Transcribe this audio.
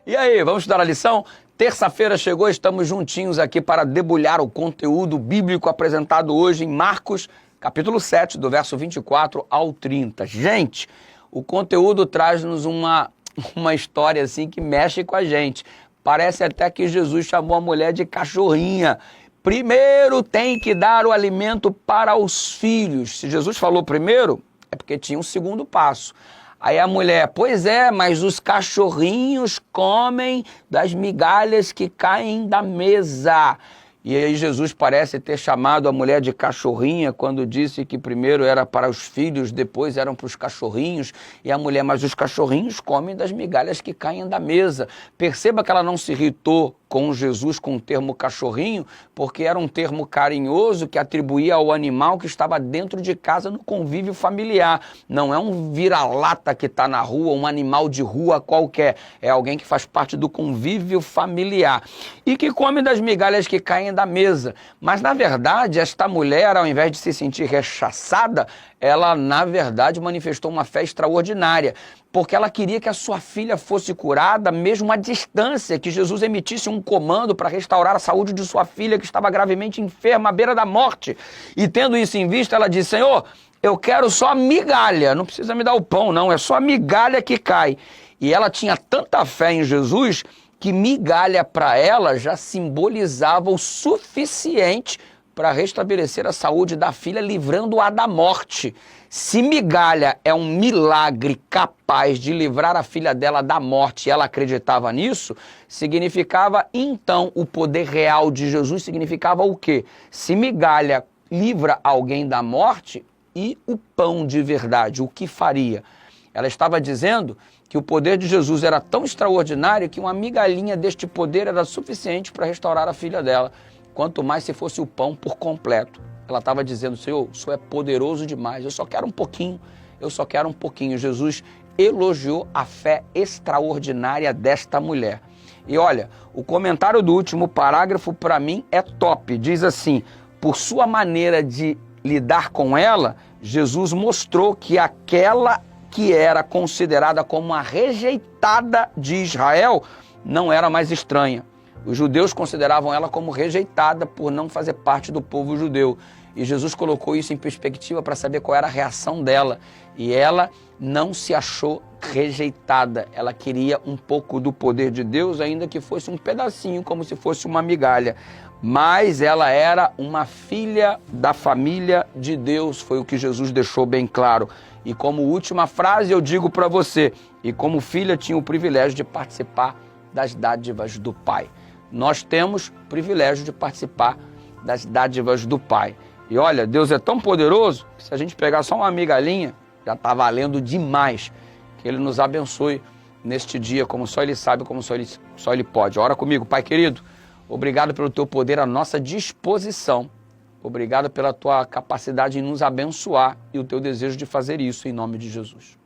E aí, vamos estudar a lição? Terça-feira chegou, estamos juntinhos aqui para debulhar o conteúdo bíblico apresentado hoje em Marcos, capítulo 7, do verso 24 ao 30. Gente, o conteúdo traz-nos uma história assim que mexe com a gente. Parece até que Jesus chamou a mulher de cachorrinha. Primeiro tem que dar o alimento para os filhos. Se Jesus falou primeiro, é porque tinha um segundo passo. Aí a mulher, pois é, mas os cachorrinhos comem das migalhas que caem da mesa. E aí Jesus parece ter chamado a mulher de cachorrinha quando disse que primeiro era para os filhos, depois eram para os cachorrinhos. E a mulher, mas os cachorrinhos comem das migalhas que caem da mesa. Perceba que ela não se irritou com Jesus com o termo cachorrinho, porque era um termo carinhoso que atribuía ao animal que estava dentro de casa no convívio familiar. Não é um vira-lata que está na rua, um animal de rua qualquer. É alguém que faz parte do convívio familiar e que come das migalhas que caem da mesa. Mas, na verdade, esta mulher, ao invés de se sentir rechaçada, ela, na verdade, manifestou uma fé extraordinária, porque ela queria que a sua filha fosse curada, mesmo à distância, que Jesus emitisse um comando para restaurar a saúde de sua filha, que estava gravemente enferma, à beira da morte. E tendo isso em vista, ela disse, Senhor, eu quero só a migalha, não precisa me dar o pão, não, é só a migalha que cai. E ela tinha tanta fé em Jesus, que migalha para ela já simbolizava o suficiente para restabelecer a saúde da filha, livrando-a da morte. Se migalha é um milagre capaz de livrar a filha dela da morte e ela acreditava nisso, significava então o poder real de Jesus, significava o quê? Se migalha livra alguém da morte, e o pão de verdade, o que faria? Ela estava dizendo que o poder de Jesus era tão extraordinário que uma migalhinha deste poder era suficiente para restaurar a filha dela, quanto mais se fosse o pão por completo. Ela estava dizendo, Senhor, o Senhor é poderoso demais, eu só quero um pouquinho, eu só quero um pouquinho. Jesus elogiou a fé extraordinária desta mulher. E olha, o comentário do último parágrafo para mim é top, diz assim, por sua maneira de lidar com ela, Jesus mostrou que aquela que era considerada como a rejeitada de Israel não era mais estranha. Os judeus consideravam ela como rejeitada por não fazer parte do povo judeu. E Jesus colocou isso em perspectiva para saber qual era a reação dela. E ela não se achou rejeitada. Ela queria um pouco do poder de Deus, ainda que fosse um pedacinho, como se fosse uma migalha. Mas ela era uma filha da família de Deus, foi o que Jesus deixou bem claro. E como última frase eu digo para você, e como filha tinha o privilégio de participar das dádivas do Pai. Nós temos o privilégio de participar das dádivas do Pai. E olha, Deus é tão poderoso que se a gente pegar só uma migalhinha, já está valendo demais. Que Ele nos abençoe neste dia, como só Ele sabe, como só Ele pode. Ora comigo, Pai querido, obrigado pelo Teu poder à nossa disposição. Obrigado pela Tua capacidade em nos abençoar e o Teu desejo de fazer isso em nome de Jesus.